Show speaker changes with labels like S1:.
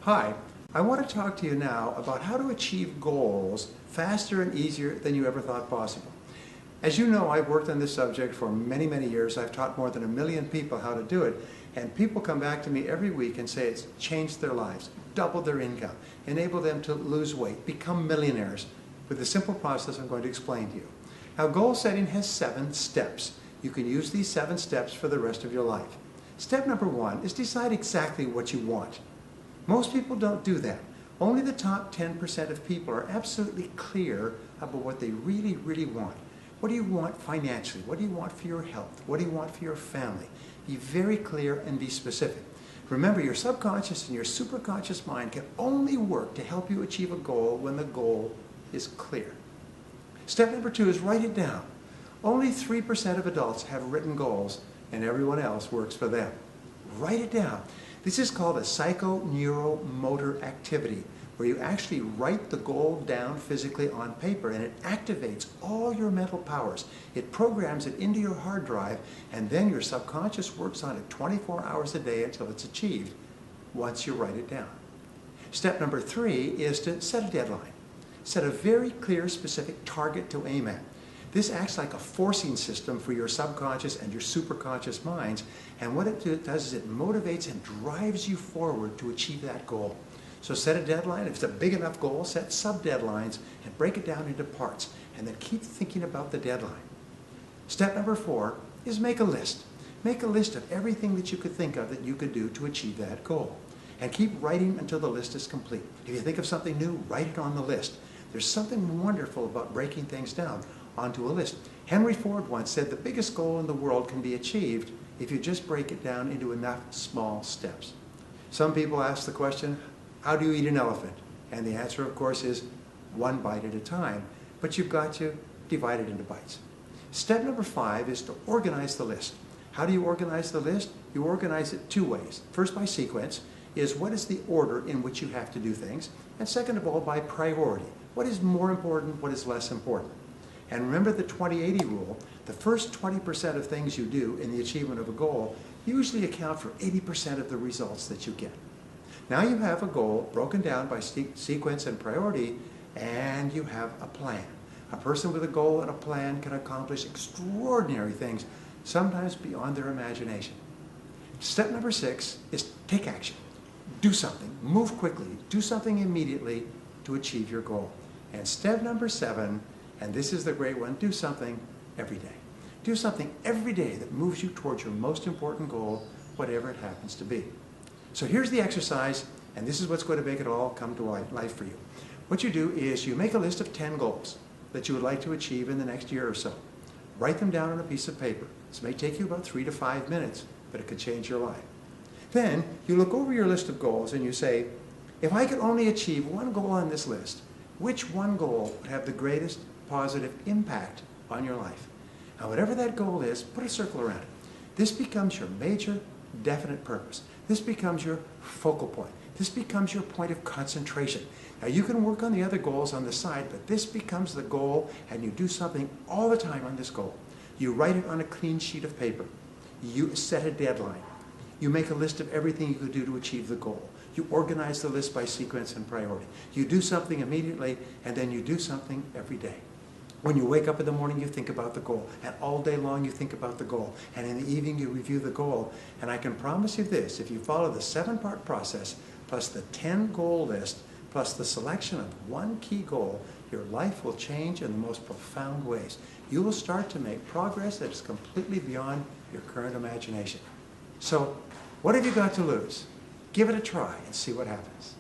S1: Hi, I want to talk to you now about how to achieve goals faster and easier than you ever thought possible. As you know, I've worked on this subject for many, many years. I've taught more than 1 million people how to do it, and people come back to me every week and say it's changed their lives, doubled their income, enabled them to lose weight, become millionaires with the simple process I'm going to explain to you. Now, goal setting has 7 steps. You can use these 7 steps for the rest of your life. Step number 1 is decide exactly what you want. Most people don't do that. Only the top 10% of people are absolutely clear about what they really, really want. What do you want financially? What do you want for your health? What do you want for your family? Be very clear and be specific. Remember, your subconscious and your superconscious mind can only work to help you achieve a goal when the goal is clear. Step number 2 is write it down. Only 3% of adults have written goals, and everyone else works for them. Write it down. This is called a psychoneuromotor activity, where you actually write the goal down physically on paper, and it activates all your mental powers. It programs it into your hard drive, and then your subconscious works on it 24 hours a day until it's achieved once you write it down. Step number 3 is to set a deadline. Set a very clear, specific target to aim at. This acts like a forcing system for your subconscious and your superconscious minds, and what it does is it motivates and drives you forward to achieve that goal. So set a deadline. If it's a big enough goal, set sub-deadlines and break it down into parts, and then keep thinking about the deadline. Step number 4 is make a list. Make a list of everything that you could think of that you could do to achieve that goal, and keep writing until the list is complete. If you think of something new, write it on the list. There's something wonderful about breaking things down onto a list. Henry Ford once said the biggest goal in the world can be achieved if you just break it down into enough small steps. Some people ask the question, how do you eat an elephant? And the answer, of course, is 1 bite at a time, but you've got to divide it into bites. Step number 5 is to organize the list. How do you organize the list? You organize it 2 ways. First, by sequence, is what is the order in which you have to do things, and second of all, by priority. What is more important, what is less important? And remember the 20-80 rule. The first 20% of things you do in the achievement of a goal usually account for 80% of the results that you get. Now you have a goal broken down by sequence and priority, and you have a plan. A person with a goal and a plan can accomplish extraordinary things, sometimes beyond their imagination. Step number 6 is take action. Do something. Move quickly. Do something immediately to achieve your goal. And step number 7, and this is the great one, do something every day. Do something every day that moves you towards your most important goal, whatever it happens to be. So here's the exercise, and this is what's going to make it all come to life for you. What you do is you make a list of 10 goals that you would like to achieve in the next year or so. Write them down on a piece of paper. This may take you about 3 to 5 minutes, but it could change your life. Then you look over your list of goals and you say, if I could only achieve one goal on this list, which one goal would have the greatest positive impact on your life? Now, whatever that goal is, put a circle around it. This becomes your major, definite purpose. This becomes your focal point. This becomes your point of concentration. Now, you can work on the other goals on the side, but this becomes the goal, and you do something all the time on this goal. You write it on a clean sheet of paper. You set a deadline. You make a list of everything you could do to achieve the goal. You organize the list by sequence and priority. You do something immediately, and then you do something every day. When you wake up in the morning, you think about the goal, and all day long you think about the goal, and in the evening you review the goal. And I can promise you this, if you follow the 7-part process, plus the 10-goal list, plus the selection of one key goal, your life will change in the most profound ways. You will start to make progress that is completely beyond your current imagination. So, what have you got to lose? Give it a try and see what happens.